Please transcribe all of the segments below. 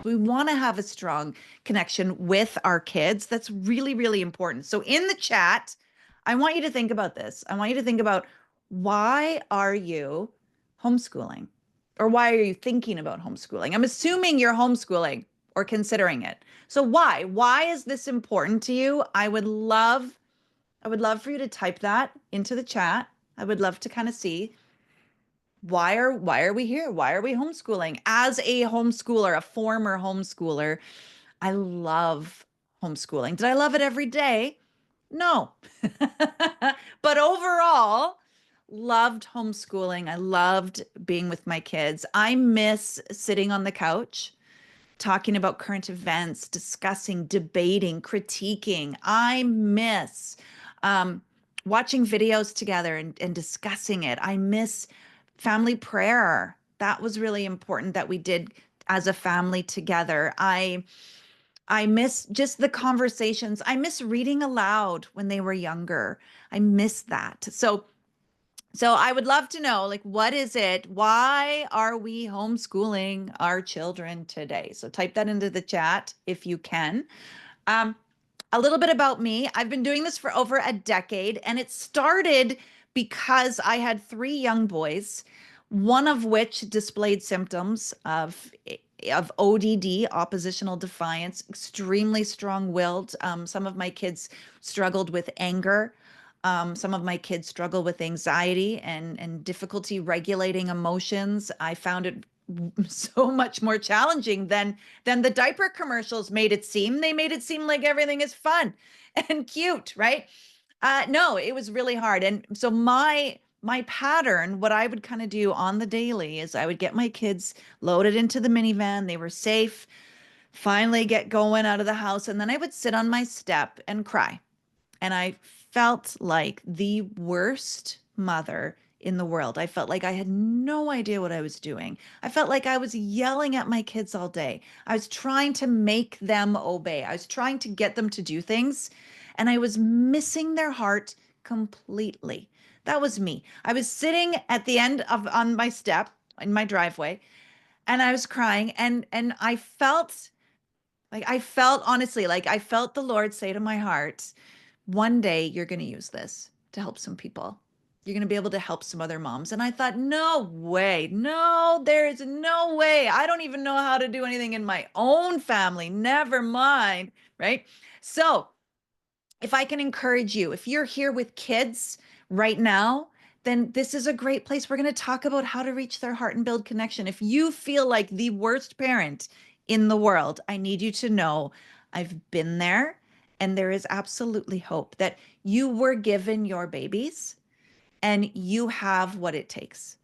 We want to have a strong connection with our kids. That's really, really important. So in the chat, I want you to think about this. I want you to think about, why are you homeschooling? Or why are you thinking about homeschooling? I'm assuming you're homeschooling or considering it. So why? Why is this important to you? I would love for you to type that into the chat. I would love to kind of see, why are we here? Why are we homeschooling? As a homeschooler, a former homeschooler, I love homeschooling. Did I love it every day? No. But overall, loved homeschooling. I loved being with my kids. I miss sitting on the couch, talking about current events, discussing, debating, critiquing. I miss um, watching videos together and discussing it. I miss family prayer. That was really important that we did as a family together. I miss just the conversations. I miss reading aloud when they were younger. I miss that. So I would love to know, like, what is it? Why are we homeschooling our children today? So type that into the chat if you can. Um, a little bit about me. I've been doing this for over a decade, and it started because I had three young boys, one of which displayed symptoms of ODD, oppositional defiance, extremely strong-willed. Some of my kids struggled with anger. Some of my kids struggle with anxiety and difficulty regulating emotions. I found it so much more challenging than the diaper commercials made it seem. They made it seem like everything is fun and cute, right? No, it was really hard. And so my pattern, what I would kind of do on the daily, is I would get my kids loaded into the minivan. They were safe. Finally get going out of the house, and then I would sit on my step and cry. And I felt like the worst mother in the world. I felt like I had no idea what I was doing. I felt like I was yelling at my kids all day. I was trying to make them obey. I was trying to get them to do things, and I was missing their heart completely. That was me. I was sitting at the end of on my step in my driveway, and I was crying, and I felt honestly, like I felt the Lord say to my heart, one day you're going to use this to help some people. You're going to be able to help some other moms. And I thought, no way. No, there is no way. I don't even know how to do anything in my own family. Never mind. Right. So, if I can encourage you, if you're here with kids right now, then this is a great place. We're going to talk about how to reach their heart and build connection. If you feel like the worst parent in the world, I need you to know I've been there, and there is absolutely hope that you were given your babies and you have what it takes.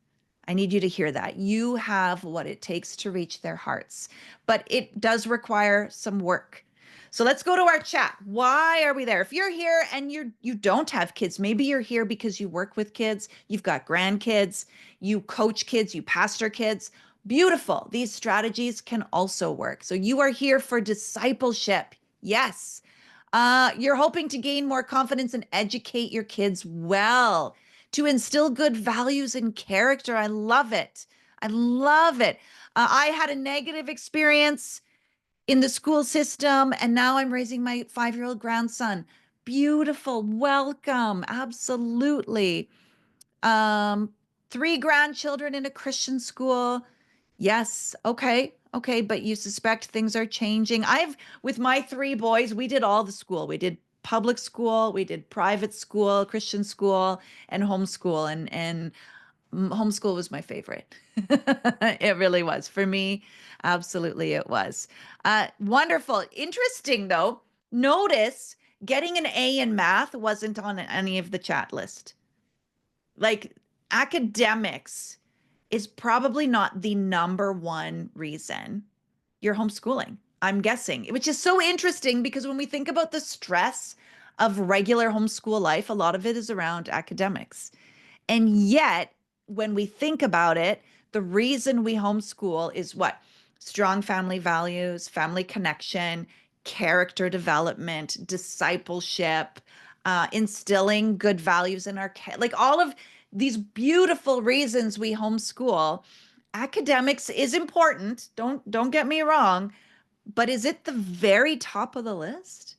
I need you to hear that. You have what it takes to reach their hearts, but it does require some work. So let's go to our chat. Why are we there? If you're here and you don't have kids, maybe you're here because you work with kids, you've got grandkids, you coach kids, you pastor kids. Beautiful. These strategies can also work. So you are here for discipleship. Yes. You're hoping to gain more confidence and educate your kids well, to instill good values and character. I love it. I love it. I had a negative experience in the school system, and now I'm raising my 5-year-old grandson. Beautiful. Welcome. Absolutely. Um, 3 grandchildren in a Christian school. Yes. Okay. Okay. But you suspect things are changing. With my 3 boys, we did all the school. We did public school, we did private school, Christian school, and homeschool. And homeschool was my favorite. It really was for me. Absolutely, it was. Wonderful. Interesting, though. Notice getting an A in math wasn't on any of the chat list. Like, academics is probably not the number one reason you're homeschooling, I'm guessing, which is so interesting because when we think about the stress of regular homeschool life, a lot of it is around academics. And yet, when we think about it, the reason we homeschool is what? Strong family values, family connection, character development, discipleship, instilling good values in our like all of these beautiful reasons we homeschool. Academics is important. Don't get me wrong, But is it the very top of the list?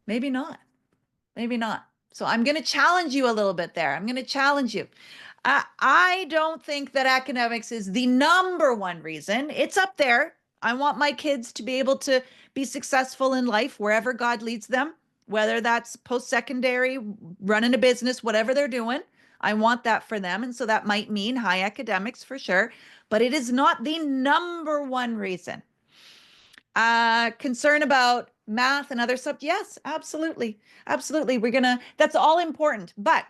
Maybe not. Maybe not. So I'm going to challenge you a little bit there. I'm going to challenge you. I don't think that academics is the number one reason. It's up there. I want my kids to be able to be successful in life wherever God leads them, whether that's post-secondary, running a business, whatever they're doing. I want that for them. And so that might mean high academics for sure, but it is not the number one reason. Concern about math and other stuff. Yes, absolutely. Absolutely. That's all important. But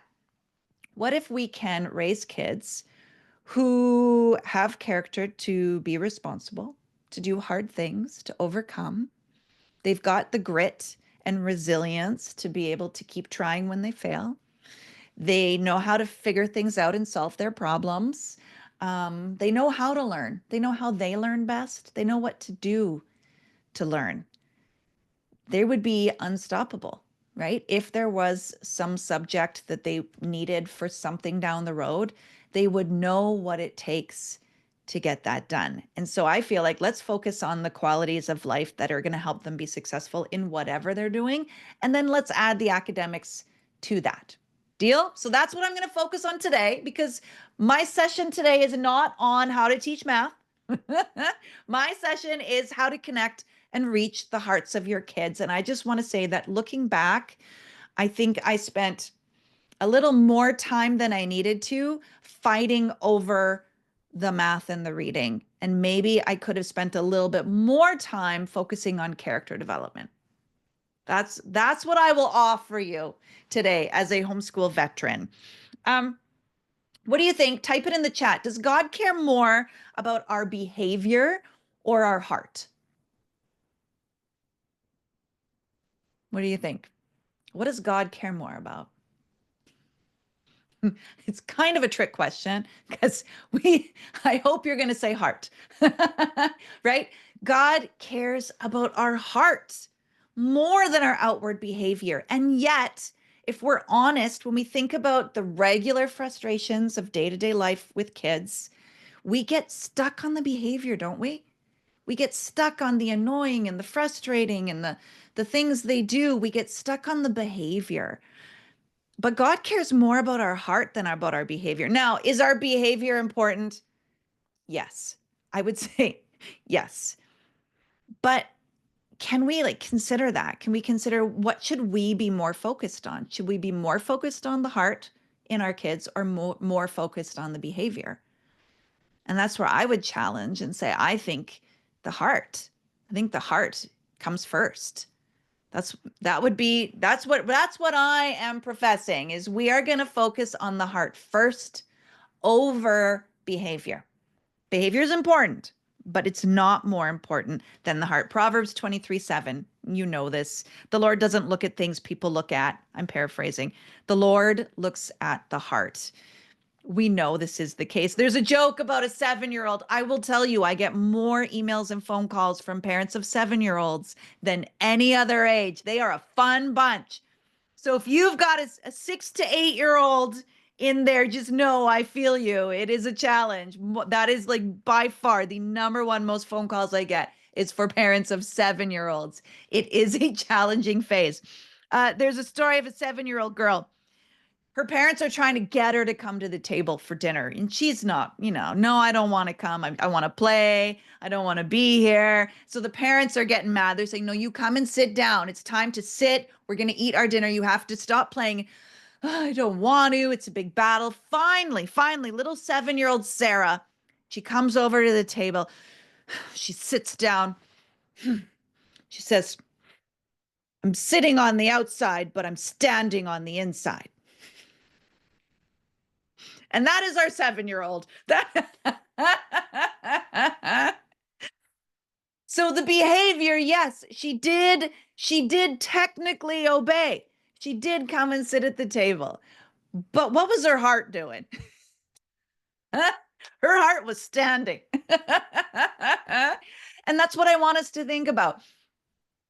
what if we can raise kids who have character to be responsible, to do hard things, to overcome? They've got the grit and resilience to be able to keep trying when they fail. They know how to figure things out and solve their problems. They know how to learn. They know how they learn best. They know what to do to learn. They would be unstoppable, right? If there was some subject that they needed for something down the road, they would know what it takes to get that done. And so I feel like let's focus on the qualities of life that are going to help them be successful in whatever they're doing. And then let's add the academics to that. Deal? So that's what I'm going to focus on today, because my session today is not on how to teach math. My session is how to connect and reach the hearts of your kids. And I just want to say that looking back, I think I spent a little more time than I needed to fighting over the math and the reading. And maybe I could have spent a little bit more time focusing on character development. That's what I will offer you today as a homeschool veteran. What do you think? Type it in the chat. Does God care more about our behavior or our heart? What do you think? What does God care more about? It's kind of a trick question because I hope you're going to say heart, right? God cares about our hearts more than our outward behavior. And yet, if we're honest, when we think about the regular frustrations of day-to-day life with kids, we get stuck on the behavior, don't we? We get stuck on the annoying and the frustrating and the things they do. We get stuck on the behavior. But God cares more about our heart than about our behavior. Now, is our behavior important? Yes. I would say yes. But can we consider that? Can we consider what should we be more focused on? Should we be more focused on the heart in our kids or more focused on the behavior? And that's where I would challenge and say, I think the heart. I think the heart comes first. That's what I am professing is we are going to focus on the heart first over behavior. Behavior is important, but it's not more important than the heart. Proverbs 23:7. You know this. The Lord doesn't look at things people look at. I'm paraphrasing. The Lord looks at the heart. We know this is the case. There's a joke about a 7-year-old. I will tell you, I get more emails and phone calls from parents of 7-year-olds than any other age. They are a fun bunch. So if you've got a 6 to 8-year-old in there, just know I feel you. It is a challenge. That is by far the number one most phone calls I get is for parents of 7-year-olds. It is a challenging phase. There's a story of a 7-year-old girl. Her parents are trying to get her to come to the table for dinner. And she's not, no, I don't want to come. I want to play. I don't want to be here. So the parents are getting mad. They're saying, no, you come and sit down. It's time to sit. We're going to eat our dinner. You have to stop playing. "Oh, I don't want to. It's a big battle." Finally, little 7-year-old Sarah, she comes over to the table. She sits down. She says, "I'm sitting on the outside, but I'm standing on the inside." And that is our 7-year-old. So the behavior, yes, she did technically obey. She did come and sit at the table. But what was her heart doing? Her heart was standing. And that's what I want us to think about.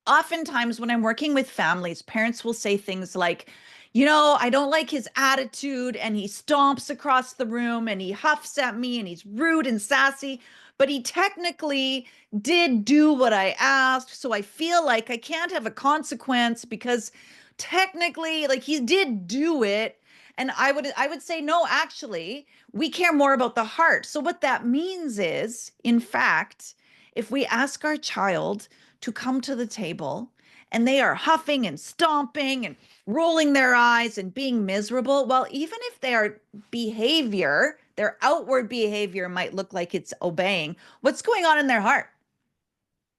Oftentimes when I'm working with families, parents will say things like, I don't like his attitude and he stomps across the room and he huffs at me and he's rude and sassy. but he technically did do what I asked. So I feel like I can't have a consequence because technically, like he did do it. And I would say, no, actually, we care more about the heart. So what that means is, in fact, if we ask our child to come to the table and they are huffing and stomping and rolling their eyes and being miserable, well, even if their behavior, their outward behavior might look like it's obeying, what's going on in their heart?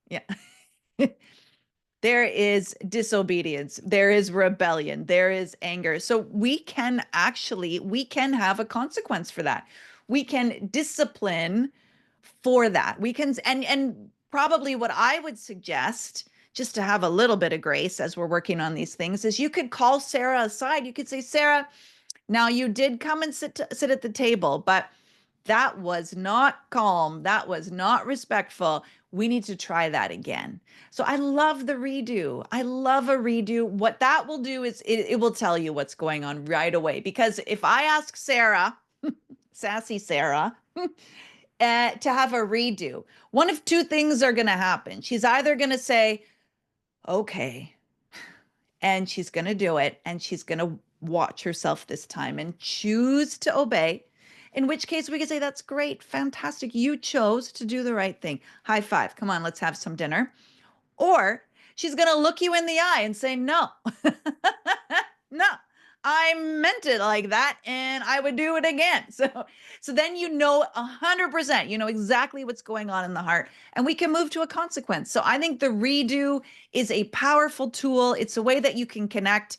Yeah. There is disobedience, there is rebellion, there is anger. So we can have a consequence for that. We can discipline for that. We can, and probably what I would suggest, just to have a little bit of grace as we're working on these things, is you could call Sarah aside. You could say, Sarah, now you did come and sit at the table, but that was not calm. That was not respectful. We need to try that again. So I love the redo. I love a redo. What that will do is it will tell you what's going on right away. Because if I ask Sarah, sassy Sarah, to have a redo, one of two things are going to happen. She's either going to say, okay, and she's going to do it, and she's going to watch herself this time and choose to obey. In which case, we could say, that's great, fantastic. You chose to do the right thing. High five. Come on, let's have some dinner. Or she's going to look you in the eye and say, no, no, I meant it like that and I would do it again. So then 100%, you know exactly what's going on in the heart and we can move to a consequence. So I think the redo is a powerful tool. It's a way that you can connect.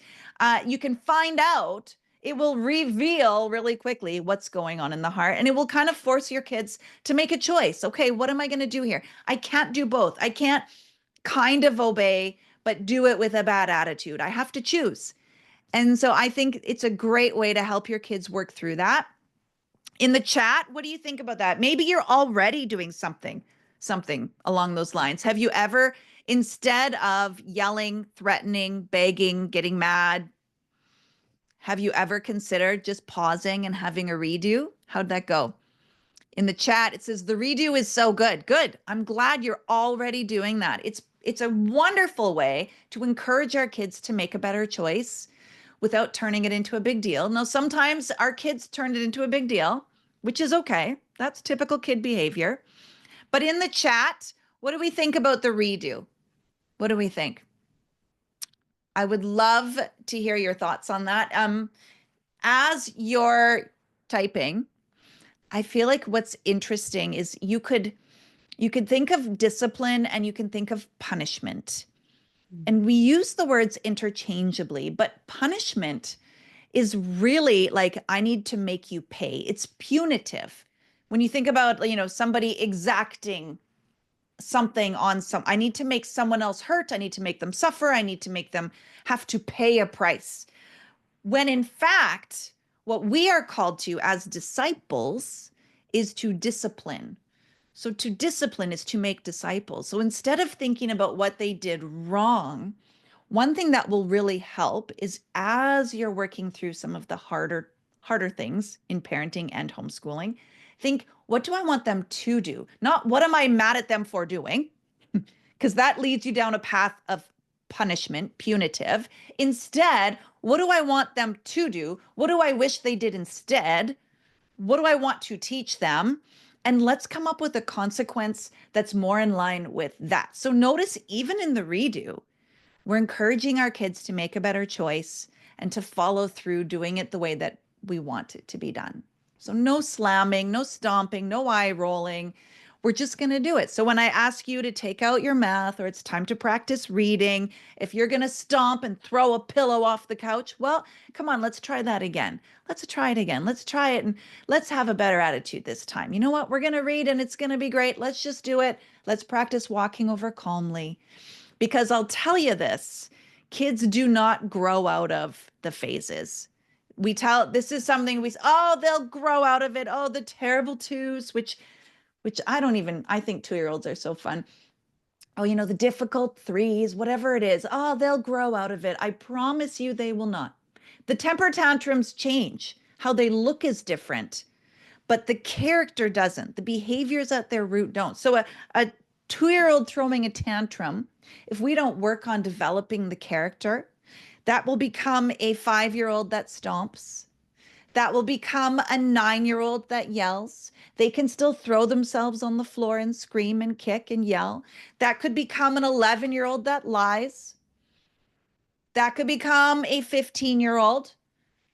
You can find out, it will reveal really quickly what's going on in the heart and it will kind of force your kids to make a choice. Okay, what am I going to do here? I can't do both. I can't kind of obey, but do it with a bad attitude. I have to choose. And so I think it's a great way to help your kids work through that. In the chat, what do you think about that? Maybe you're already doing something along those lines. Have you ever, instead of yelling, threatening, begging, getting mad, have you ever considered just pausing and having a redo? How'd that go? In the chat, it says the redo is so good. Good. I'm glad you're already doing that. It's a wonderful way to encourage our kids to make a better choice without turning it into a big deal. Now, sometimes our kids turned it into a big deal, which is okay. That's typical kid behavior. But in the chat, what do we think about the redo? What do we think? I would love to hear your thoughts on that. As you're typing, I feel like what's interesting is you could think of discipline and you can think of punishment. And we use the words interchangeably, but punishment is really like, I need to make you pay. It's punitive. When you think about, somebody exacting something on I need to make someone else hurt. I need to make them suffer. I need to make them have to pay a price. When in fact, what we are called to as disciples is to discipline. So to discipline is to make disciples. So instead of thinking about what they did wrong, one thing that will really help is as you're working through some of the harder things in parenting and homeschooling, think, what do I want them to do? Not what am I mad at them for doing? Because that leads you down a path of punishment, punitive. Instead, what do I want them to do? What do I wish they did instead? What do I want to teach them? And let's come up with a consequence that's more in line with that. So notice, even in the redo, we're encouraging our kids to make a better choice and to follow through doing it the way that we want it to be done. So no slamming, no stomping, no eye rolling. We're just going to do it. So when I ask you to take out your math or it's time to practice reading, if you're going to stomp and throw a pillow off the couch, well, come on, let's try that again. Let's try it again. Let's try it and let's have a better attitude this time. You know what? We're going to read and it's going to be great. Let's just do it. Let's practice walking over calmly. Because I'll tell you this, kids do not grow out of the phases. This is something they'll grow out of it. Oh, the terrible twos, which I think 2-year-olds are so fun. Oh, the difficult threes, whatever it is. Oh, they'll grow out of it. I promise you they will not. The temper tantrums change. How they look is different. but the character doesn't. The behaviors at their root don't. So a 2-year-old throwing a tantrum, if we don't work on developing the character, that will become a 5-year-old that stomps. That will become a 9-year-old that yells. They can still throw themselves on the floor and scream and kick and yell. That could become an 11-year-old that lies. That could become a 15-year-old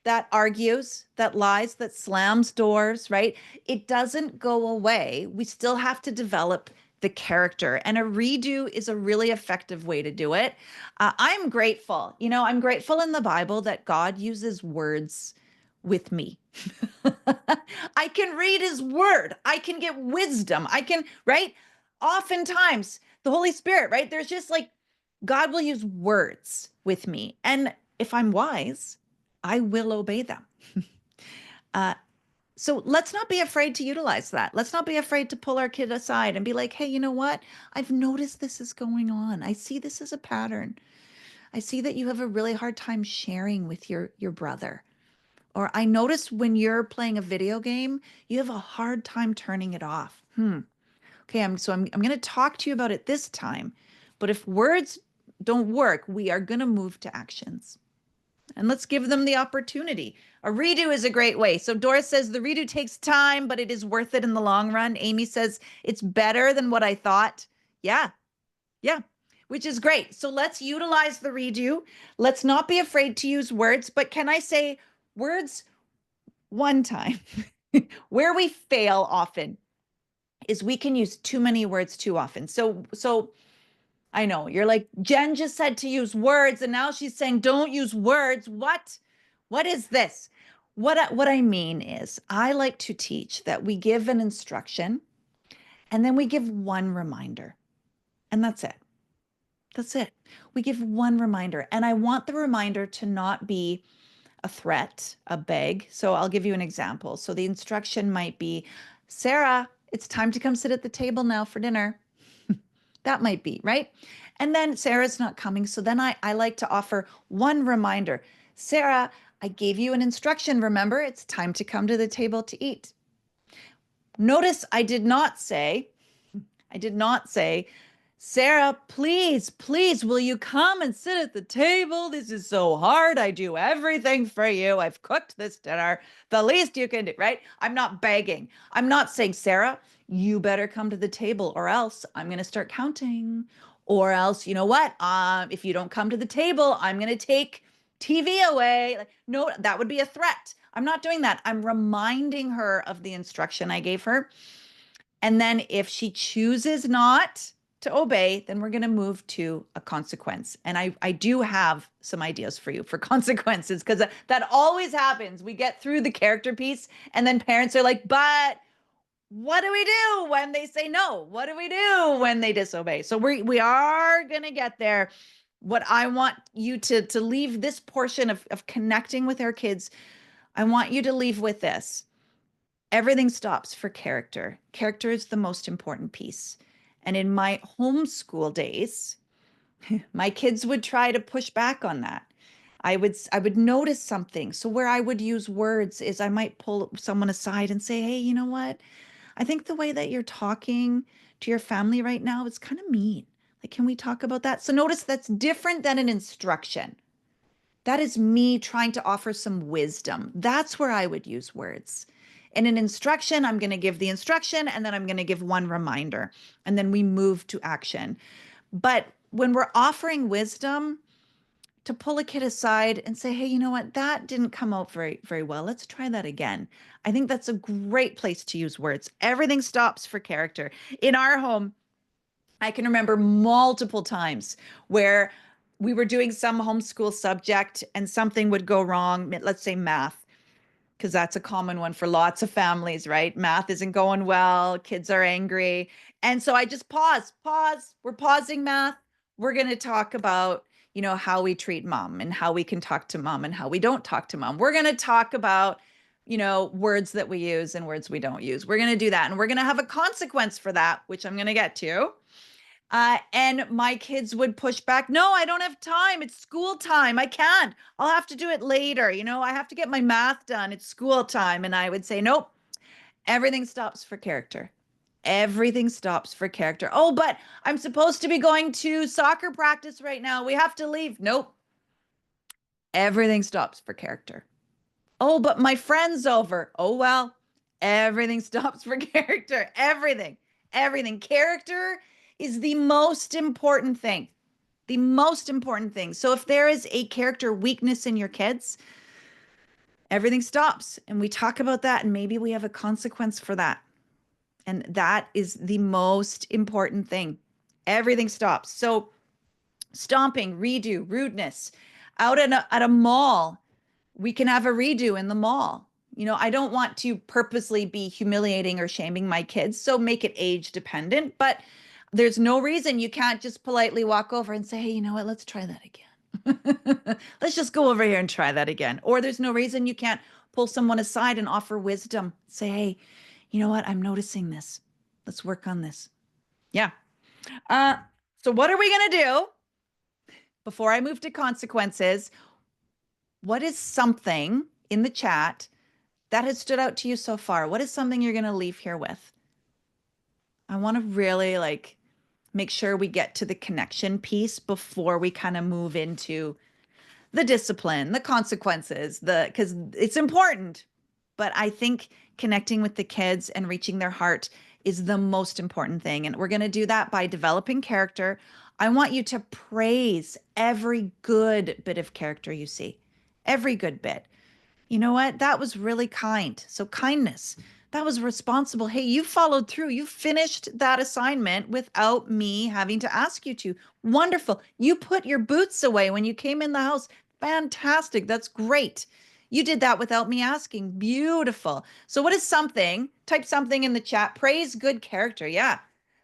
that argues, that lies, that slams doors, right? It doesn't go away. We still have to develop the character, and a redo is a really effective way to do it. I'm grateful. I'm grateful in the Bible that God uses words with me. I can read his word. I can get wisdom. Right? Oftentimes, the Holy Spirit, right? There's just like God will use words with me. And if I'm wise, I will obey them. uh, so let's not be afraid to utilize that. Let's not be afraid to pull our kid aside and be like, hey, you know what? I've noticed this is going on. I see this as a pattern. I see that you have a really hard time sharing with your brother. Or I notice when you're playing a video game, you have a hard time turning it off. Okay, I'm going to talk to you about it this time. But if words don't work, we are going to move to actions. And let's give them the opportunity. A redo is a great way. So Doris says the redo takes time, but it is worth it in the long run. Amy says it's better than what I thought. Yeah. Yeah. Which is great. So let's utilize the redo. Let's not be afraid to use words, but can I say words one time? Where we fail often is we can use too many words too often. So I know you're like, Jen just said to use words, and now she's saying don't use words. What is this? What I mean is I like to teach that we give an instruction and then we give one reminder. And that's it. That's it. We give one reminder. And I want the reminder to not be a threat, a beg. So I'll give you an example. So the instruction might be, Sarah, it's time to come sit at the table now for dinner. That might be, right? And then Sarah's not coming. So then I like to offer one reminder. Sarah, I gave you an instruction. Remember, it's time to come to the table to eat. Notice I did not say, Sarah, please, please, will you come and sit at the table? This is so hard. I do everything for you. I've cooked this dinner. The least you can do, right? I'm not begging. I'm not saying, Sarah, you better come to the table or else I'm going to start counting. Or else, you know what? If you don't come to the table, I'm going to take TV away. Like, no, that would be a threat. I'm not doing that. I'm reminding her of the instruction I gave her. And then if she chooses not to obey, then we're going to move to a consequence. And I do have some ideas for you for consequences, because that always happens. We get through the character piece and then parents are like, but what do we do when they say no? What do we do when they disobey? So we are going to get there. What I want you to leave this portion of connecting with our kids, I want you to leave with this. Everything stops for character. Character is the most important piece. And in my homeschool days, my kids would try to push back on that. I would notice something. So where I would use words is I might pull someone aside and say, "Hey, you know what? I think the way that you're talking to your family right now is kind of mean. Like, can we talk about that?" So notice that's different than an instruction. That is me trying to offer some wisdom. That's where I would use words. In an instruction, I'm going to give the instruction and then I'm going to give one reminder, and then we move to action. But when we're offering wisdom, to pull a kid aside and say, hey, you know what? That didn't come out very, very well. Let's try that again. I think that's a great place to use words. Everything stops for character. In our home, I can remember multiple times where we were doing some homeschool subject and something would go wrong, let's say math, because that's a common one for lots of families, right? Math isn't going well, kids are angry. And so I just pause. We're pausing math. We're going to talk about, how we treat mom and how we can talk to mom and how we don't talk to mom. We're going to talk about, words that we use and words we don't use. We're going to do that. And we're going to have a consequence for that, which I'm going to get to. And my kids would push back. No, I don't have time. It's school time. I can't. I'll have to do it later. I have to get my math done. It's school time. And I would say, nope. Everything stops for character. Everything stops for character. Oh, but I'm supposed to be going to soccer practice right now. We have to leave. Nope. Everything stops for character. Oh, but my friend's over. Oh, well, everything stops for character. Everything. Everything. Character is the most important thing. The most important thing. So if there is a character weakness in your kids, everything stops. And we talk about that, and maybe we have a consequence for that. And that is the most important thing. Everything stops. So stomping, redo, rudeness. Out at a mall, we can have a redo in the mall. I don't want to purposely be humiliating or shaming my kids, so make it age dependent, but there's no reason you can't just politely walk over and say, hey, you know what, let's try that again. Let's just go over here and try that again. Or there's no reason you can't pull someone aside and offer wisdom. Say, hey, you know what, I'm noticing this. Let's work on this. Yeah. So what are we going to do before I move to consequences? What is something in the chat that has stood out to you so far? What is something you're going to leave here with? I want to really make sure we get to the connection piece before we kind of move into the discipline, the consequences, because it's important. But I think connecting with the kids and reaching their heart is the most important thing. And we're going to do that by developing character. I want you to praise every good bit of character you see, every good bit. You know what? That was really kind. So kindness, that was responsible. Hey, you followed through. You finished that assignment without me having to ask you to. Wonderful. You put your boots away when you came in the house. Fantastic. That's great. You did that without me asking. Beautiful. So what is something? Type something in the chat. Praise good character. Yeah.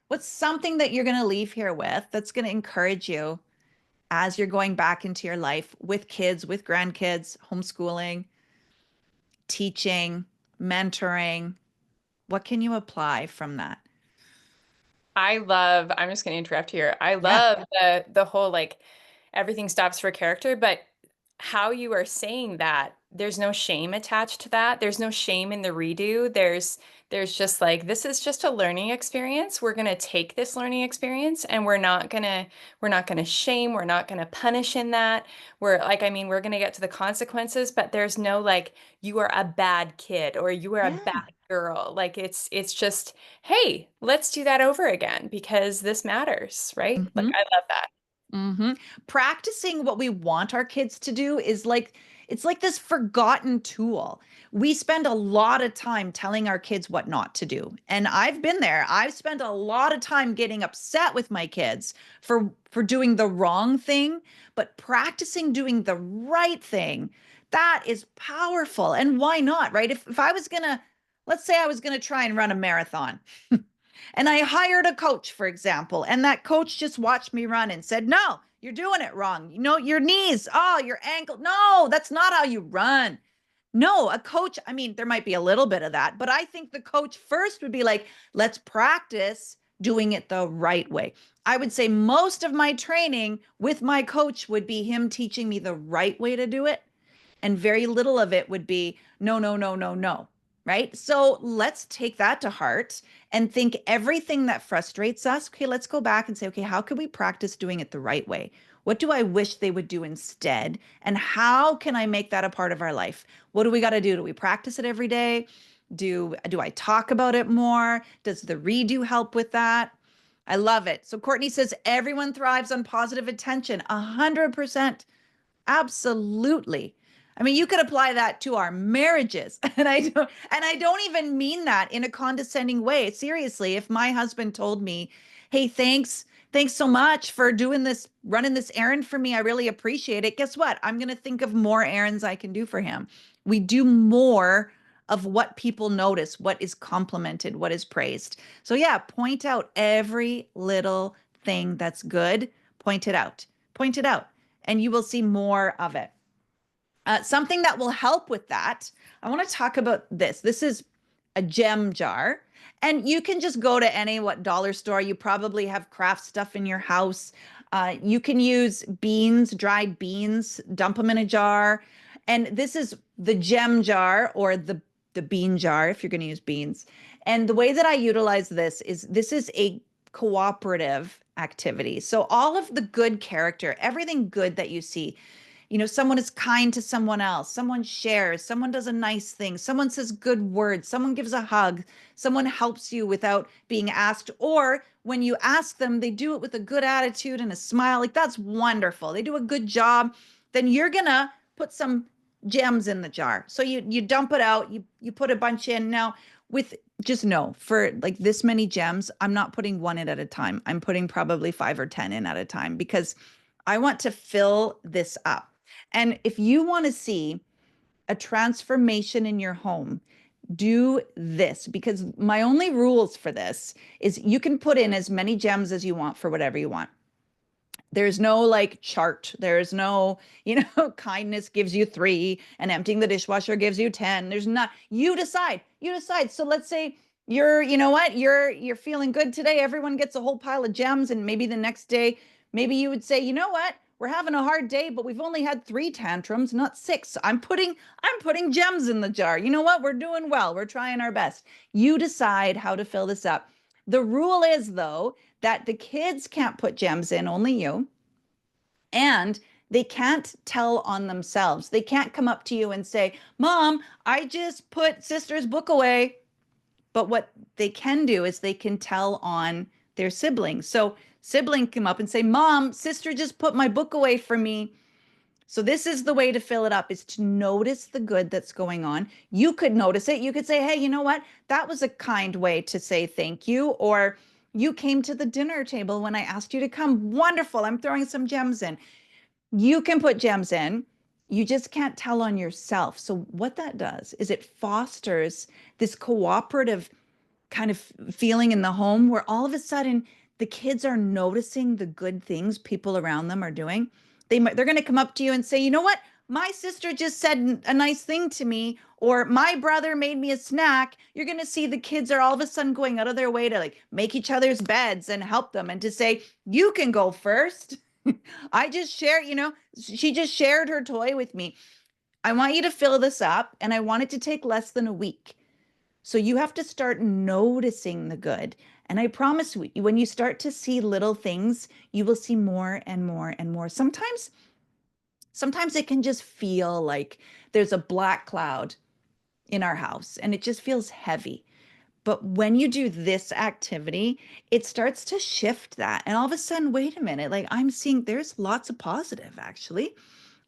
What's something that you're going to leave here with that's going to encourage you as you're going back into your life with kids, with grandkids, homeschooling, teaching, mentoring? What can you apply from that? I'm just going to interrupt here. I Yeah. love the whole like everything stops for character, but how you are saying that, there's no shame attached to that. There's no shame in the redo. There's just like this is just a learning experience. We're going to take this learning experience and we're not going to shame, we're not going to punish in that. We're like I mean, we're going to get to the consequences, but there's no like you are a bad kid or you are a bad Yeah. girl. Like it's just hey, let's do that over again because this matters, right? Like Hmm. I love that. Hmm. Practicing what we want our kids to do is it's like this forgotten tool. We spend a lot of time telling our kids what not to do. And I've been there. I've spent a lot of time getting upset with my kids for doing the wrong thing, but practicing doing the right thing, that is powerful. And why not, right? If I was gonna, let's say I was gonna try and run a marathon. And I hired a coach, for example, and that coach just watched me run and said, no, you're doing it wrong. Your knees, oh, your ankle. No, that's not how you run. No, a coach, I mean, there might be a little bit of that, but I think the coach first would be like, let's practice doing it the right way. I would say most of my training with my coach would be him teaching me the right way to do it. And very little of it would be no, no, no, no, no. Right. So let's take that to heart and think everything that frustrates us. Okay, let's go back and say, okay, how can we practice doing it the right way? What do I wish they would do instead? And how can I make that a part of our life? What do we got to do? Do we practice it every day? Do I talk about it more? Does the redo help with that? I love it. So Courtney says everyone thrives on positive attention. 100%. Absolutely. I mean, you could apply that to our marriages. And I don't even mean that in a condescending way. Seriously, if my husband told me, "Hey, thanks so much for doing this, running this errand for me. I really appreciate it." Guess what? I'm going to think of more errands I can do for him. We do more of what people notice, what is complimented, what is praised. So yeah, point out every little thing that's good. Point it out. Point it out and you will see more of it. Something that will help with that, I want to talk about this. This is a gem jar. And you can just go to any what dollar store. You probably have craft stuff in your house. You can use beans, dried beans, dump them in a jar. And this is the gem jar or the bean jar if you're going to use beans. And the way that I utilize this is a cooperative activity. So all of the good character, everything good that you see, someone is kind to someone else, someone shares, someone does a nice thing, someone says good words, someone gives a hug, someone helps you without being asked, or when you ask them, they do it with a good attitude and a smile. Like that's wonderful. They do a good job. Then you're gonna put some gems in the jar. So you dump it out, you put a bunch in. Now, with just know for like this many gems, I'm not putting one in at a time. I'm putting probably 5 or 10 in at a time because I want to fill this up. And if you want to see a transformation in your home, do this, because my only rules for this is you can put in as many gems as you want for whatever you want. There's no like chart. There's no, kindness gives you 3 and emptying the dishwasher gives you 10. There's not, you decide. You decide. So let's say you're feeling good today. Everyone gets a whole pile of gems. And maybe the next day, maybe you would say, you know what? We're having a hard day, but we've only had 3 tantrums, not 6. So I'm putting gems in the jar. You know what? We're doing well. We're trying our best. You decide how to fill this up. The rule is, though, that the kids can't put gems in, only you. And they can't tell on themselves. They can't come up to you and say, Mom, I just put sister's book away. But what they can do is they can tell on their siblings. So sibling come up and say, Mom, sister just put my book away for me. So this is the way to fill it up, is to notice the good that's going on. You could notice it. You could say, hey, you know what? That was a kind way to say thank you. Or you came to the dinner table when I asked you to come. Wonderful. I'm throwing some gems in. You can put gems in. You just can't tell on yourself. So what that does is it fosters this cooperative kind of feeling in the home where all of a sudden the kids are noticing the good things people around them are doing. They're going to come up to you and say, you know what? My sister just said a nice thing to me, or my brother made me a snack. You're going to see the kids are all of a sudden going out of their way to like make each other's beds and help them and to say, you can go first. I just share, she just shared her toy with me. I want you to fill this up and I want it to take less than a week. So you have to start noticing the good. And I promise you, when you start to see little things, you will see more and more and more. Sometimes it can just feel like there's a black cloud in our house and it just feels heavy. But when you do this activity, it starts to shift that. And all of a sudden, wait a minute, like I'm seeing there's lots of positive actually.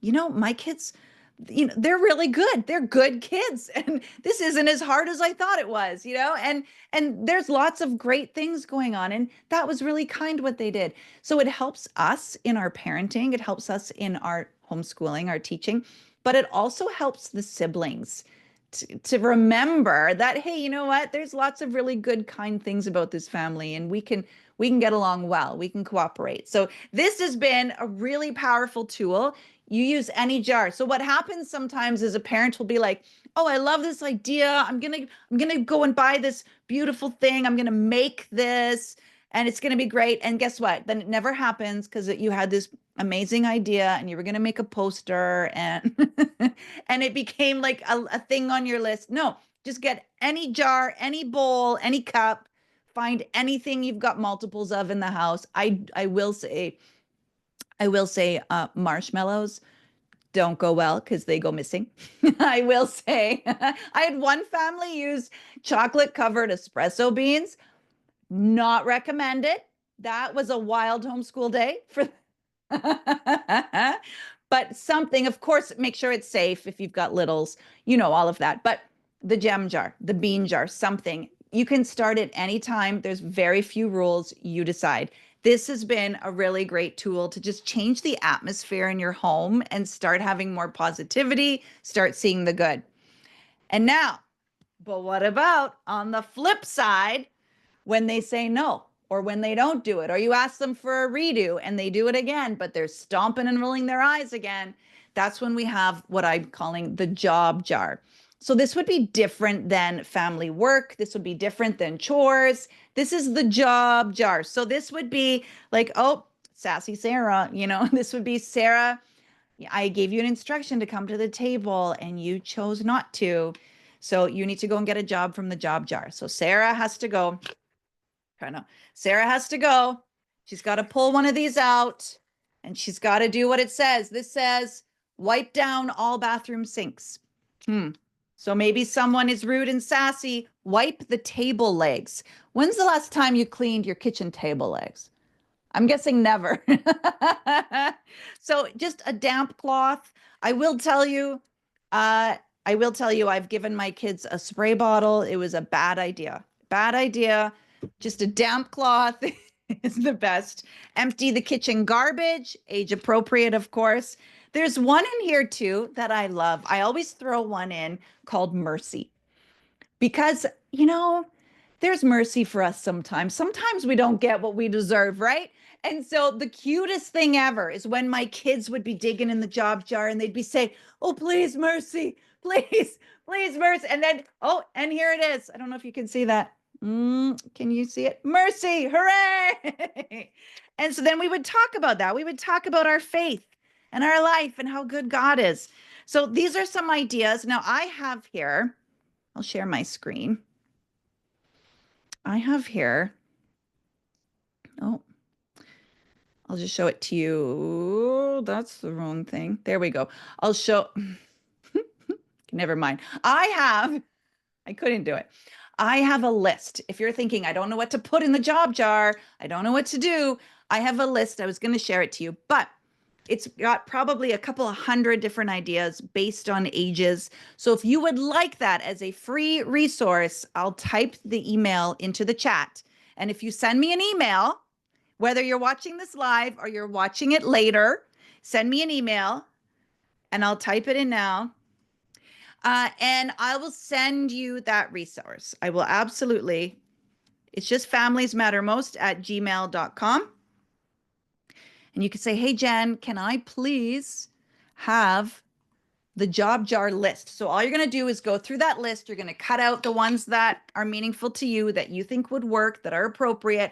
My kids, they're really good. They're good kids. And this isn't as hard as I thought it was, and there's lots of great things going on. And that was really kind what they did. So it helps us in our parenting, it helps us in our homeschooling, our teaching, but it also helps the siblings to remember that, hey, you know what? There's lots of really good, kind things about this family, and we can get along well. We can cooperate. So this has been a really powerful tool. You use any jar. So what happens sometimes is a parent will be like, "Oh, I love this idea. I'm gonna go and buy this beautiful thing. I'm gonna make this, and it's gonna be great." And guess what? Then it never happens because you had this amazing idea and you were going to make a poster and and it became like a thing on your list. No, just get any jar, any bowl, any cup, find anything you've got multiples of in the house. I will say marshmallows don't go well because they go missing. I will say I had one family use chocolate covered espresso beans. Not recommended. That was a wild homeschool day for but something, of course, make sure it's safe if you've got littles, all of that. But the gem jar, the bean jar, something. You can start at any time. There's very few rules. You decide. This has been a really great tool to just change the atmosphere in your home and start having more positivity, start seeing the good. And now, but what about on the flip side? When they say no, or when they don't do it, or you ask them for a redo and they do it again, but they're stomping and rolling their eyes again, that's when we have what I'm calling the job jar. So this would be different than family work. This would be different than chores. This is the job jar. So this would be like, oh, sassy Sarah, this would be Sarah. I gave you an instruction to come to the table and you chose not to. So you need to go and get a job from the job jar. So Sarah has to go. Kind of. Sarah has to go. She's got to pull one of these out and she's got to do what it says. This says wipe down all bathroom sinks. So maybe someone is rude and sassy. Wipe the table legs. When's the last time you cleaned your kitchen table legs? I'm guessing never. So just a damp cloth. I will tell you, I've given my kids a spray bottle. It was a bad idea. Bad idea. Just a damp cloth is the best. Empty the kitchen garbage, age appropriate, of course. There's one in here too that I love. I always throw one in called mercy because, there's mercy for us sometimes. Sometimes we don't get what we deserve, right? And so the cutest thing ever is when my kids would be digging in the job jar and they'd be saying, "Oh, please, mercy, please, please, mercy." And then, oh, and here it is. I don't know if you can see that. Can you see it? Mercy, hooray. And so then we would talk about that. We would talk about our faith and our life and how good God is. So these are some ideas. Now I have here, I'll share my screen. I have here, oh, I'll just show it to you. That's the wrong thing. There we go. I'll show, never mind. I couldn't do it. I have a list. If you're thinking, I don't know what to put in the job jar, I don't know what to do, I have a list. I was going to share it to you, but it's got probably a couple of hundred different ideas based on ages. So if you would like that as a free resource, I'll type the email into the chat. And if you send me an email, whether you're watching this live or you're watching it later, send me an email and I'll type it in now. And I will send you that resource. I will absolutely. It's just familiesmattermost@gmail.com. And you can say, "Hey, Jen, can I please have the job jar list?" So all you're going to do is go through that list. You're going to cut out the ones that are meaningful to you, that you think would work, that are appropriate.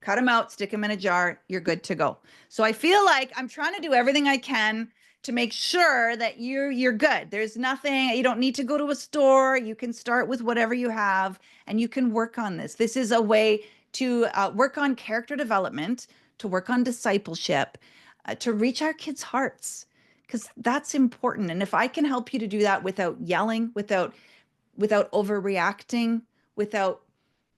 Cut them out, stick them in a jar. You're good to go. So I feel like I'm trying to do everything I can to make sure that you're good. There's nothing, you don't need to go to a store. You can start with whatever you have and you can work on this. This is a way to work on character development, to work on discipleship, to reach our kids' hearts, because that's important. And if I can help you to do that without yelling, without overreacting, without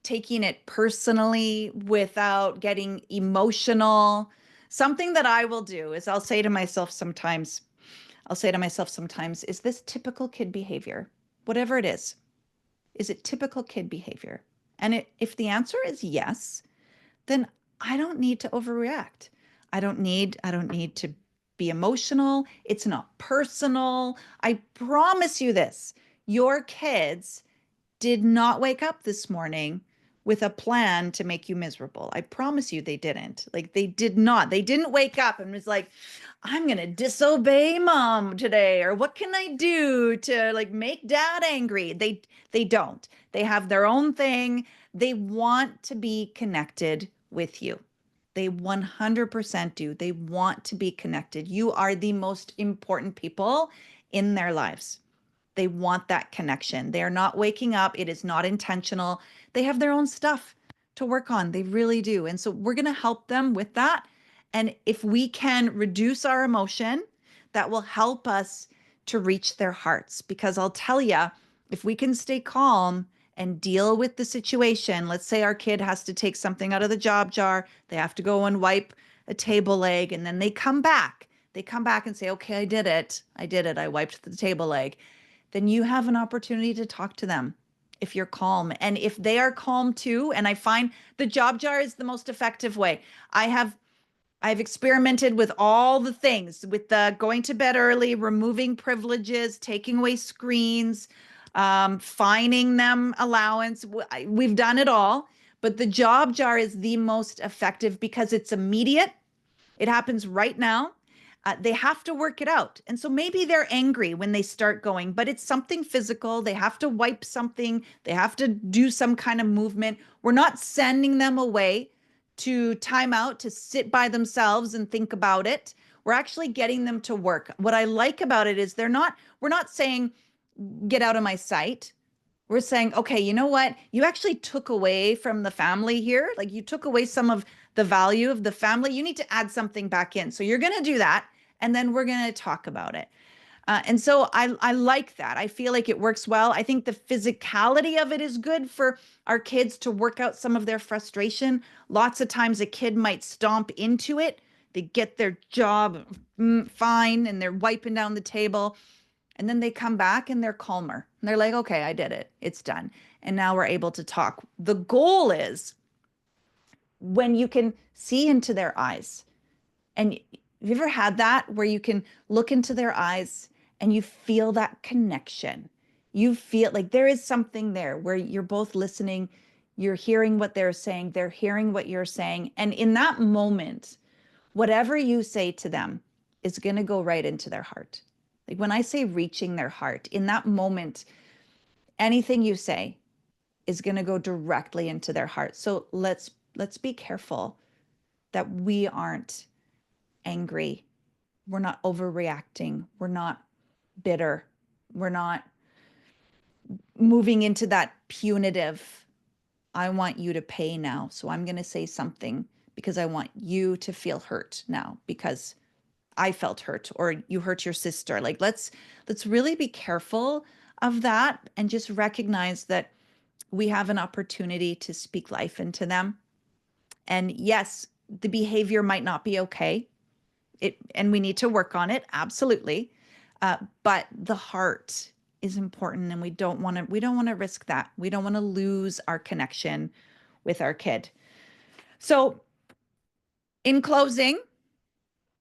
taking it personally, without getting emotional, something that I will do is I'll say to myself sometimes, is this typical kid behavior? Whatever it is it typical kid behavior? And if the answer is yes, then I don't need to overreact. I don't need to be emotional. It's not personal. I promise you this. Your kids did not wake up this morning with a plan to make you miserable. I promise you they didn't. Like they did not. They didn't wake up and was like, "I'm going to disobey mom today," or "What can I do to like make dad angry?" They don't. They have their own thing. They want to be connected with you. They 100% do. They want to be connected. You are the most important people in their lives. They want that connection. They are not waking up. It is not intentional. They have their own stuff to work on. They really do. And so we're going to help them with that. And if we can reduce our emotion, that will help us to reach their hearts. Because I'll tell you, if we can stay calm and deal with the situation, let's say our kid has to take something out of the job jar, they have to go and wipe a table leg, and then they come back. They come back and say, "Okay, I did it. I wiped the table leg." Then you have an opportunity to talk to them if you're calm. And if they are calm too, and I find the job jar is the most effective way. I've experimented with all the things, with the going to bed early, removing privileges, taking away screens, fining them allowance. We've done it all, but the job jar is the most effective because it's immediate. It happens right now. They have to work it out. And so maybe they're angry when they start going, but it's something physical. They have to wipe something. They have to do some kind of movement. We're not sending them away to time out to sit by themselves and think about it. We're actually getting them to work. What I like about it is we're not saying, "Get out of my sight." We're saying, okay, you know what? You actually took away from the family here. Like you took away some of the value of the family. You need to add something back in. So you're going to do that. And then we're going to talk about it. And so I like that. I feel like it works well. I think the physicality of it is good for our kids to work out some of their frustration. Lots of times a kid might stomp into it. They get their job fine and they're wiping down the table. And then they come back and they're calmer. And they're like, okay, I did it. It's done. And now we're able to talk. The goal is when you can see into their eyes. And have you ever had that where you can look into their eyes and you feel that connection? You feel like there is something there where you're both listening, you're hearing what they're saying, they're hearing what you're saying. And in that moment, whatever you say to them is going to go right into their heart. Like when I say reaching their heart, in that moment, anything you say is going to go directly into their heart. So let's be careful that we aren't angry. We're not overreacting. We're not bitter. We're not moving into that punitive, I want you to pay now. So I'm going to say something because I want you to feel hurt now because I felt hurt or you hurt your sister. Like let's really be careful of that and just recognize that we have an opportunity to speak life into them. And yes, the behavior might not be okay. And we need to work on it, absolutely. But the heart is important, and we don't want to risk that. We don't want to lose our connection with our kid. So, in closing,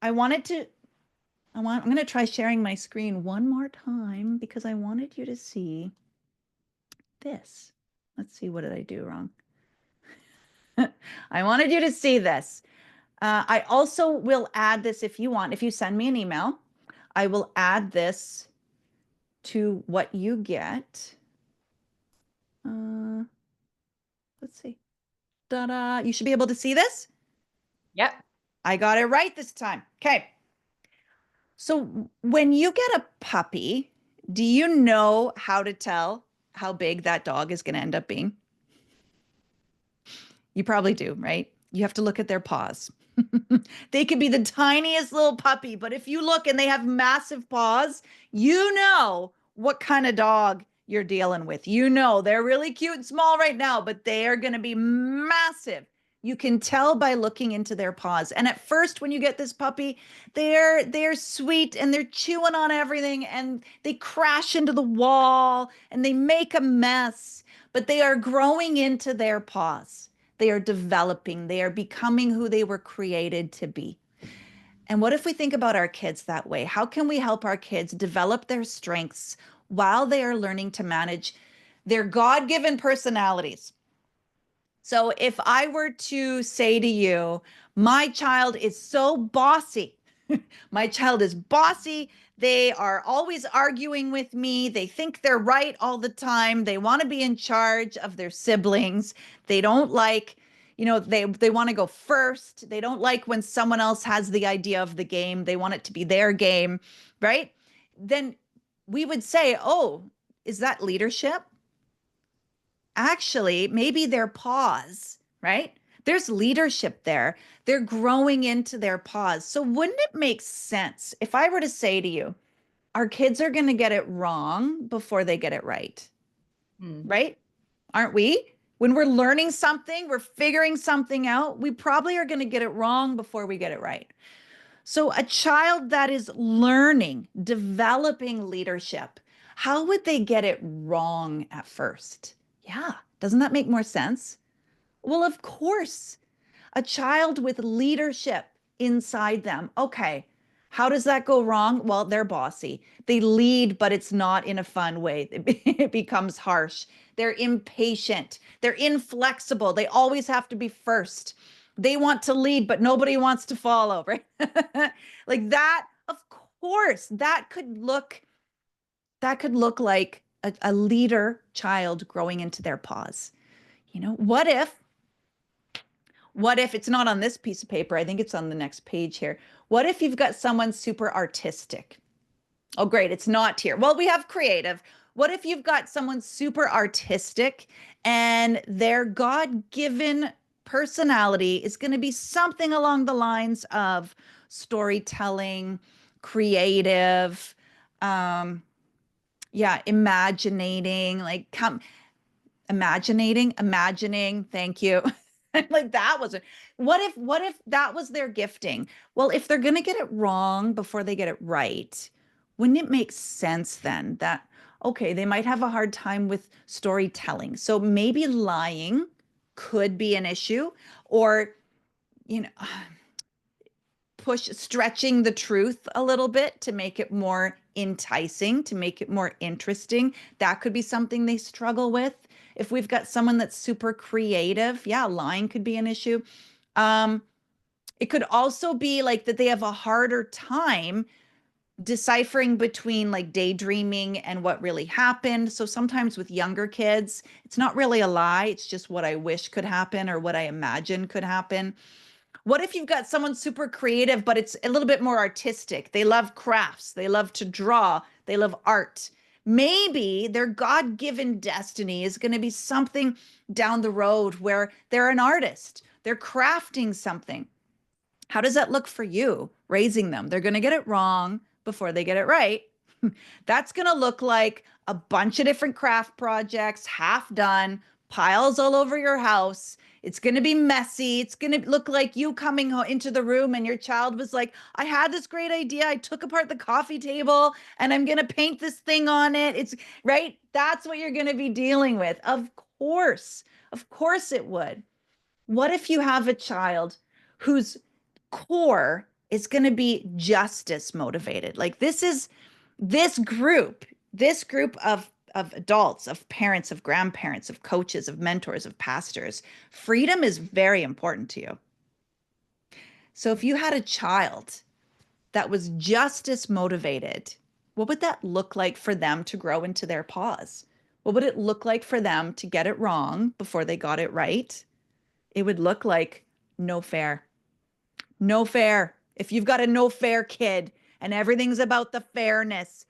I wanted to I'm going to try sharing my screen one more time because I wanted you to see this. Let's see, what did I do wrong? I wanted you to see this. I also will add this if you want. If you send me an email, I will add this to what you get. Uh, let's see. Ta-da. You should be able to see this. Yep. I got it right this time. Okay. So when you get a puppy, do you know how to tell how big that dog is going to end up being? You probably do, right? You have to look at their paws. They could be the tiniest little puppy, but if you look and they have massive paws, you know what kind of dog you're dealing with. You know, they're really cute and small right now, but they are going to be massive. You can tell by looking into their paws. And at first, when you get this puppy, they're sweet and they're chewing on everything and they crash into the wall and they make a mess, but they are growing into their paws. They are developing, they are becoming who they were created to be. And what if we think about our kids that way? How can we help our kids develop their strengths while they are learning to manage their God given personalities? So if I were to say to you, my child is so bossy, my child is bossy. They are always arguing with me. They think they're right all the time. They want to be in charge of their siblings. They don't like, they want to go first. They don't like when someone else has the idea of the game. They want it to be their game, right? Then we would say, "Oh, is that leadership?" Actually, maybe their pause, right? There's leadership there. They're growing into their pause. So wouldn't it make sense if I were to say to you, our kids are going to get it wrong before they get it right, Hmm. right? Aren't we? When we're learning something, we're figuring something out, we probably are going to get it wrong before we get it right. So a child that is learning, developing leadership, how would they get it wrong at first? Yeah, doesn't that make more sense? Well, of course, a child with leadership inside them. Okay, how does that go wrong? Well, they're bossy. They lead, but it's not in a fun way. It becomes harsh. They're impatient. They're inflexible. They always have to be first. They want to lead, but nobody wants to follow, right? Like that, of course, that could look like a leader child growing into their paws. What if it's not on this piece of paper? I think it's on the next page here. What if you've got someone super artistic? Oh, great. It's not here. Well, we have creative. What if you've got someone super artistic and their God-given personality is going to be something along the lines of storytelling, creative, um, yeah, imaginating, like come imagining, thank you. Like that was it. What if that was their gifting? Well, if they're gonna get it wrong before they get it right, wouldn't it make sense then that okay, they might have a hard time with storytelling. So maybe lying could be an issue, or you know, stretching the truth a little bit to make it more enticing, to make it more interesting. That could be something they struggle with. If we've got someone that's super creative, yeah, lying could be an issue. Um, it could also be like that they have a harder time deciphering between like daydreaming and what really happened. So sometimes with younger kids, it's not really a lie, it's just what I wish could happen or what I imagine could happen. What if you've got someone super creative, but it's a little bit more artistic? They love crafts, they love to draw, they love art. Maybe their God given destiny is going to be something down the road where they're an artist, they're crafting something. How does that look for you raising them? They're going to get it wrong before they get it right. That's going to look like a bunch of different craft projects, half done, piles all over your house. It's going to be messy. It's going to look like you coming into the room and your child was like, I had this great idea. I took apart the coffee table and I'm going to paint this thing on it. It's right. That's what you're going to be dealing with. Of course. Of course it would. What if you have a child whose core is going to be justice motivated? Like this group of adults, of parents, of grandparents, of coaches, of mentors, of pastors. Freedom is very important to you. So if you had a child that was justice motivated, what would that look like for them to grow into their pause? What would it look like for them to get it wrong before they got it right? It would look like no fair. No fair. If you've got a no fair kid and everything's about the fairness,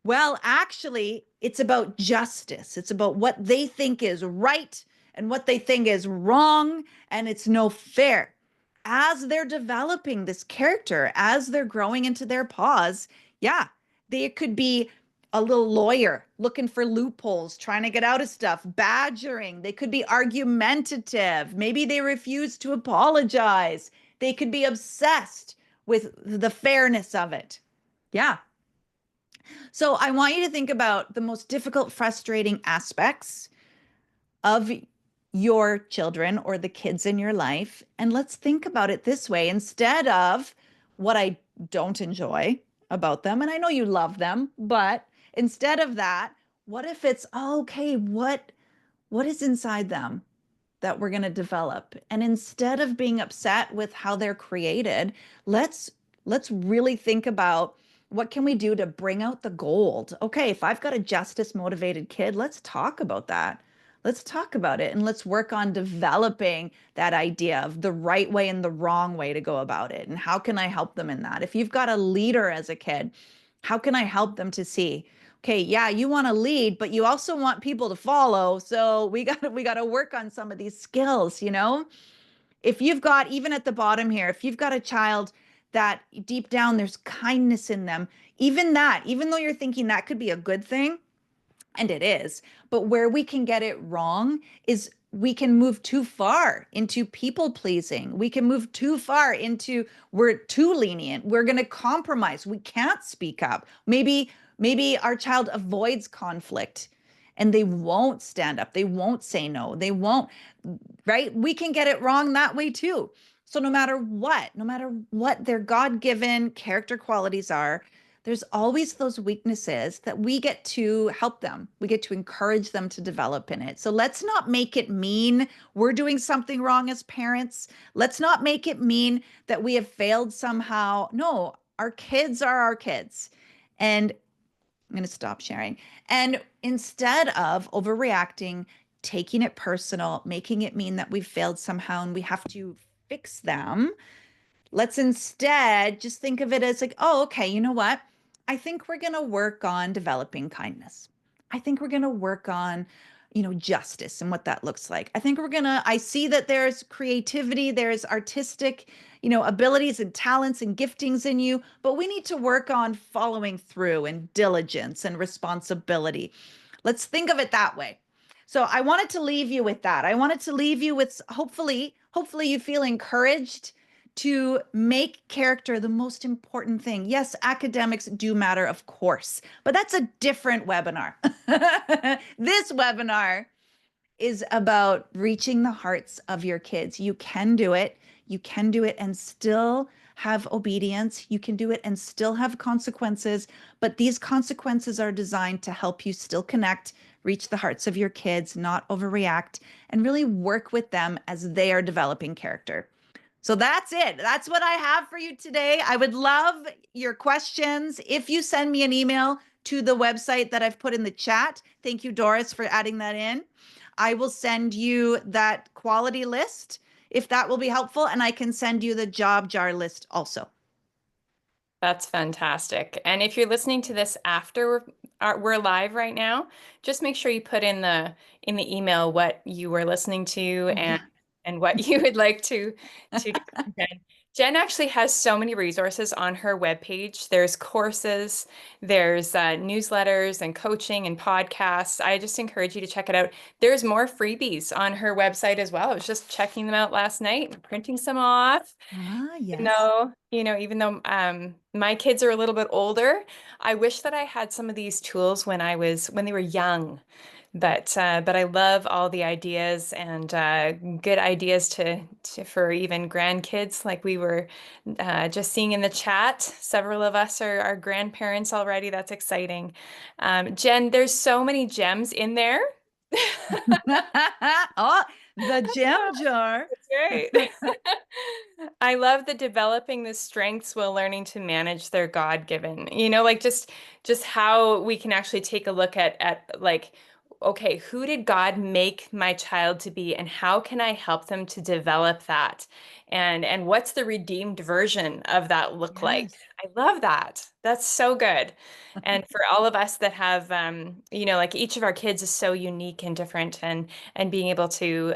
well, actually, it's about justice. It's about what they think is right and what they think is wrong, and it's no fair. As they're developing this character, as they're growing into their paws, yeah, they could be a little lawyer looking for loopholes, trying to get out of stuff, badgering. They could be argumentative. Maybe they refuse to apologize. They could be obsessed with the fairness of it. Yeah, so I want you to think about the most difficult, frustrating aspects of your children or the kids in your life. And let's think about it this way instead of what I don't enjoy about them. And I know you love them, but instead of that, what if it's oh, okay, what is inside them that we're going to develop? And instead of being upset with how they're created, let's let's really think about what can we do to bring out the gold. Okay, if I've got a justice motivated kid, let's talk about that. Let's talk about it and let's work on developing that idea of the right way and the wrong way to go about it. And how can I help them in that? If you've got a leader as a kid, how can I help them to see, okay, yeah, you want to lead, but you also want people to follow. So we got to work on some of these skills, you know? If you've got even at the bottom here, if you've got a child that deep down there's kindness in them, even that, even though you're thinking that could be a good thing, and it is, but where we can get it wrong is we can move too far into people pleasing. We can move too far into we're too lenient. We're going to compromise. We can't speak up. Maybe our child avoids conflict and they won't stand up. They won't say no. They won't, right? We can get it wrong that way too. So no matter what their God-given character qualities are, there's always those weaknesses that we get to help them. We get to encourage them to develop in it. So let's not make it mean we're doing something wrong as parents. Let's not make it mean that we have failed somehow. No, our kids are our kids. And I'm going to stop sharing. And instead of overreacting, taking it personal, making it mean that we've failed somehow and we have to fix them, let's instead just think of it as like, oh, okay, you know what? I think we're going to work on developing kindness. I think we're going to work on, justice and what that looks like. I see that there's creativity, there's artistic, abilities and talents and giftings in you, but we need to work on following through and diligence and responsibility. Let's think of it that way. So I wanted to leave you with that. I wanted to leave you with hopefully you feel encouraged to make character the most important thing. Yes, academics do matter, of course, but that's a different webinar. This webinar is about reaching the hearts of your kids. You can do it. You can do it and still have obedience. You can do it and still have consequences, but these consequences are designed to help you still connect, reach the hearts of your kids, not overreact, and really work with them as they are developing character. So that's it. That's what I have for you today. I would love your questions. If you send me an email to the website that I've put in the chat, thank you, Doris, for adding that in. I will send you that quality list if that will be helpful, and I can send you the job jar list also. That's fantastic. And if you're listening to this after we're live right now, just make sure you put in the email what you were listening to Oh, yeah. and what you would like to get from Jen. Jen actually has so many resources on her webpage. There's courses, there's newsletters and coaching and podcasts. I just encourage you to check it out. There's more freebies on her website as well. I was just checking them out last night and printing some off. Ah, yes. No, even though my kids are a little bit older, I wish that I had some of these tools when they were young. But I love all the ideas and good ideas to for even grandkids, like we were just seeing in the chat. Several of us are grandparents already. That's exciting. Jen, there's so many gems in there. Oh, the gem jar. That's right. I love the developing the strengths while learning to manage their God-given. Like just how we can actually take a look at like, okay, who did God make my child to be, and how can I help them to develop that? And what's the redeemed version of that look like? Yes. I love that. That's so good. And for all of us that have, like each of our kids is so unique and different, and being able to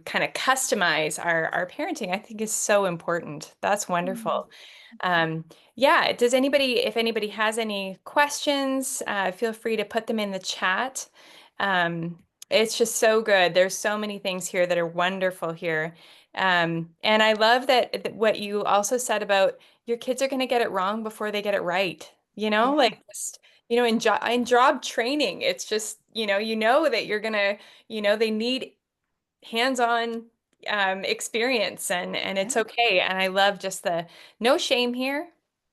kind of customize our parenting, I think is so important. That's Mm. wonderful. Um, yeah, if anybody has any questions, feel free to put them in the chat. Um, it's just so good. There's so many things here that are wonderful here. And I love that what you also said about your kids are going to get it wrong before they get it right. Yeah. Like just, in job training, it's just, that you're gonna, they need hands-on experience, and Yeah. it's okay. And I love just the no shame here,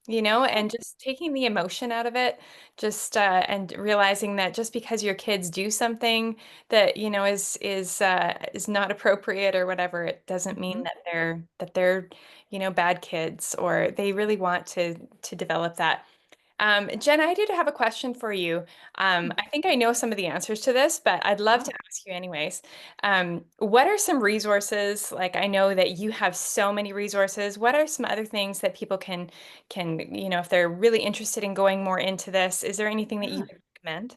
Yeah. and just taking the emotion out of it, just and realizing that just because your kids do something that is not appropriate or whatever, it doesn't mean Mhm. that they're bad kids, or they really want to develop that. Jen, I did have a question for you. I think I know some of the answers to this, but I'd love to Oh. ask you anyways. What are some resources? Like, I know that you have so many resources. What are some other things that people can, if they're really interested in going more into this, is there anything that you Yeah. would recommend?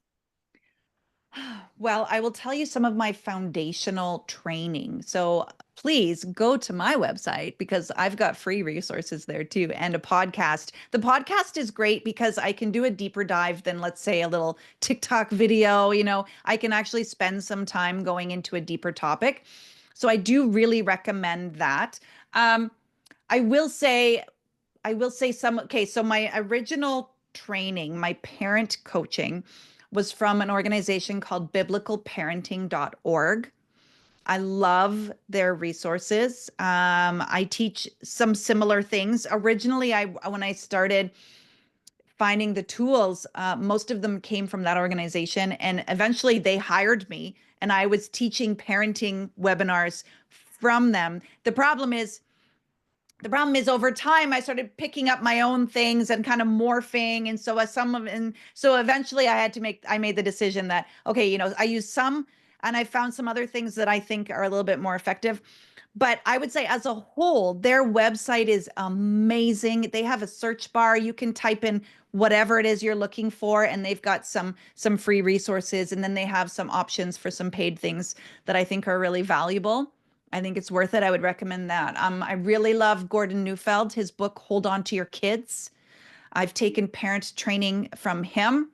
Well, I will tell you some of my foundational training. So please go to my website because I've got free resources there too, and a podcast. The podcast is great because I can do a deeper dive than, let's say, a little TikTok video. I can actually spend some time going into a deeper topic. So I do really recommend that. Um, I will say okay, so my original training, my parent coaching was from an organization called biblicalparenting.org. I love their resources. I teach some similar things. Originally, when I started finding the tools, most of them came from that organization, and eventually they hired me, and I was teaching parenting webinars from them. The problem is over time I started picking up my own things and kind of morphing. And so so eventually I made the decision that, okay, I use some and I found some other things that I think are a little bit more effective. But I would say as a whole, their website is amazing. They have a search bar. You can type in whatever it is you're looking for, and they've got some free resources, and then they have some options for some paid things that I think are really valuable. I think it's worth it. I would recommend that. I really love Gordon Neufeld, his book Hold On to Your Kids. I've taken parent training from him.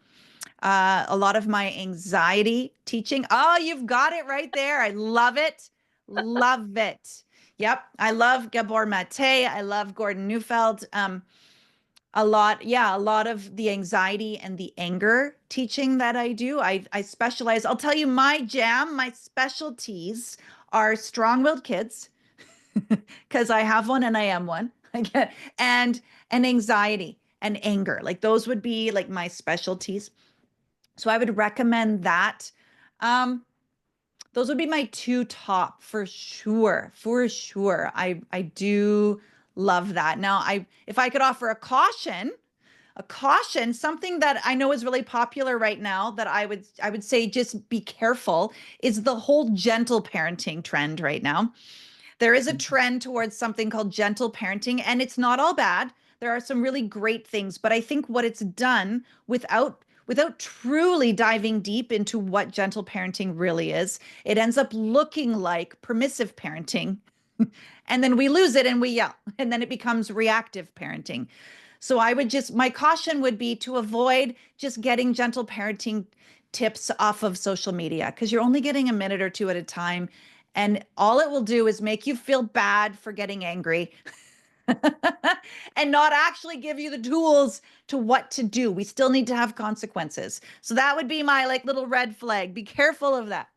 A lot of my anxiety teaching. Oh, you've got it right there. I love it. Love it. Yep. I love Gabor Mate. I love Gordon Neufeld. A lot, yeah, a lot of the anxiety and the anger teaching that I do. I specialize. I'll tell you my jam, my specialties are strong-willed kids because I have one and I am one. I get and anxiety and anger. Like those would be like my specialties. So I would recommend that. Um, those would be my two top for sure. For sure. I do love that. Now, I if I could offer a caution, something that I know is really popular right now that I would say just be careful is the whole gentle parenting trend right now. There is a trend towards something called gentle parenting, and it's not all bad. There are some really great things, but I think what it's done without truly diving deep into what gentle parenting really is, it ends up looking like permissive parenting. And then we lose it and we yell, and then it becomes reactive parenting. So I would just, my caution would be to avoid just getting gentle parenting tips off of social media because you're only getting a minute or two at a time. And all it will do is make you feel bad for getting angry and not actually give you the tools to what to do. We still need to have consequences. So that would be my like little red flag. Be careful of that.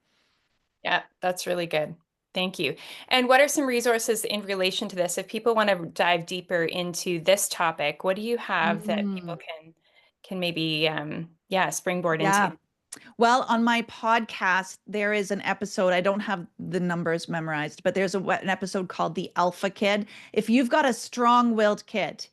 Yeah, that's really good. Thank you. And what are some resources in relation to this? If people want to dive deeper into this topic, what do you have that people Mm, can maybe yeah, springboard yeah. into? Well, on my podcast, there is an episode. I don't have the numbers memorized, but there's an episode called The Alpha Kid. If you've got a strong-willed kid,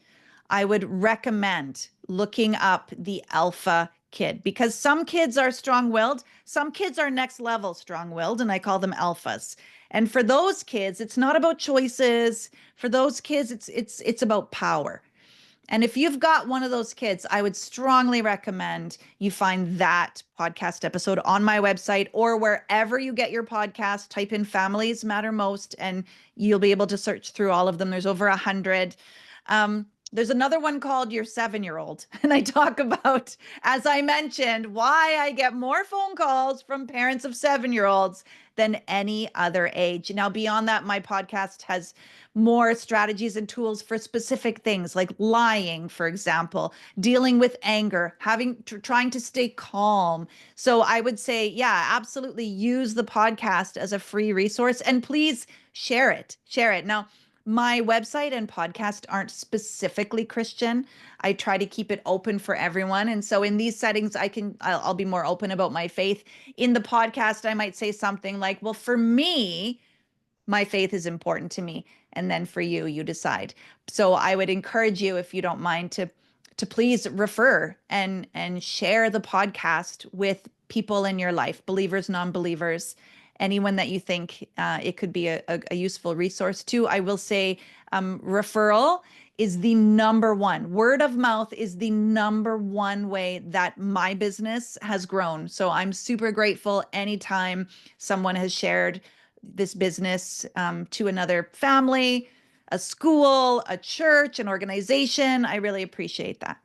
I would recommend looking up the alpha kid because some kids are strong-willed, some kids are next level strong-willed, and I call them alphas. And for those kids, it's not about choices. For those kids, it's about power. And if you've got one of those kids, I would strongly recommend you find that podcast episode on my website or wherever you get your podcast. Type in Families Matter Most, and you'll be able to search through all of them. There's over 100. There's another one called Your 7-Year-Old. And I talk about, as I mentioned, why I get more phone calls from parents of 7-year-olds than any other age. Now, beyond that, my podcast has more strategies and tools for specific things like lying, for example, dealing with anger, trying to stay calm. So I would say, yeah, absolutely use the podcast as a free resource and please share it. Share it. Now, my website and podcast aren't specifically Christian. I try to keep it open for everyone. And so in these settings, I'll be more open about my faith. In the podcast, I might say something like, well, for me, my faith is important to me. And then for you, you decide. So I would encourage you, if you don't mind, to please refer and share the podcast with people in your life, believers, non-believers, anyone that you think it could be a useful resource to. I will say referral is the number one. Word of mouth is the number one way that my business has grown. So I'm super grateful anytime someone has shared this business to another family, a school, a church, an organization. I really appreciate that.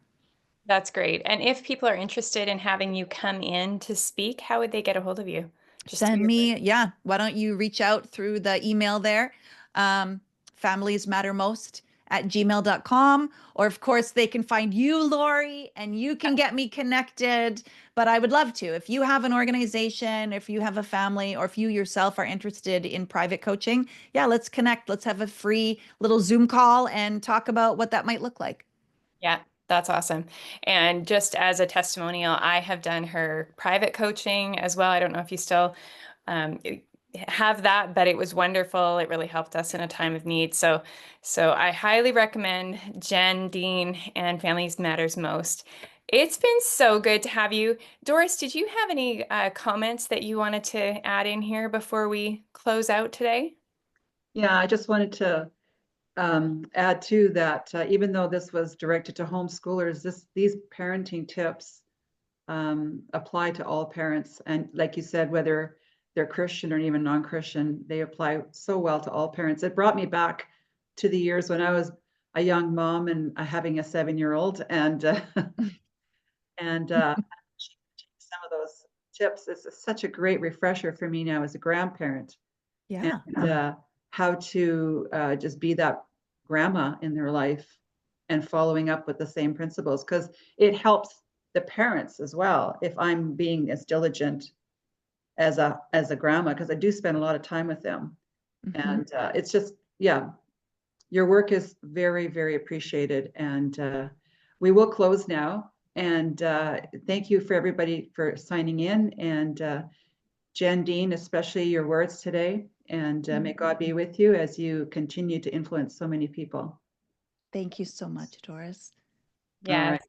That's great. And if people are interested in having you come in to speak, how would they get a hold of you? Just through Send your me, yeah, why don't you reach out through the email there, familiesmattermost@gmail.com. Or, of course, they can find you, Lori, and you can get me connected. But I would love to. If you have an organization, if you have a family, or if you yourself are interested in private coaching, yeah, let's connect. Let's have a free little Zoom call and talk about what that might look like. Yeah, that's awesome. And just as a testimonial, I have done her private coaching as well. I don't know if you still um, have that, but it was wonderful. It really helped us in a time of need. So I highly recommend Jen, Dean, and Families Matters Most. It's been so good to have you. Doris, did you have any comments that you wanted to add in here before we close out today? Yeah, I just wanted to add to that, even though this was directed to homeschoolers, these parenting tips apply to all parents. And like you said, whether they're Christian or even non-Christian, they apply so well to all parents. It brought me back to the years when I was a young mom and having a 7-year-old, and and some of those tips. It's such a great refresher for me now as a grandparent, and Yeah. how to just be that grandma in their life and following up with the same principles, because it helps the parents as well if I'm being as diligent as a grandma, because I do spend a lot of time with them. Hmm. And it's just, yeah, your work is very, very appreciated. And we will close now. And thank you for everybody for signing in. And Jen Dean, especially your words today. And may God be with you as you continue to influence so many people. Thank you so much, Doris. All Yes. right.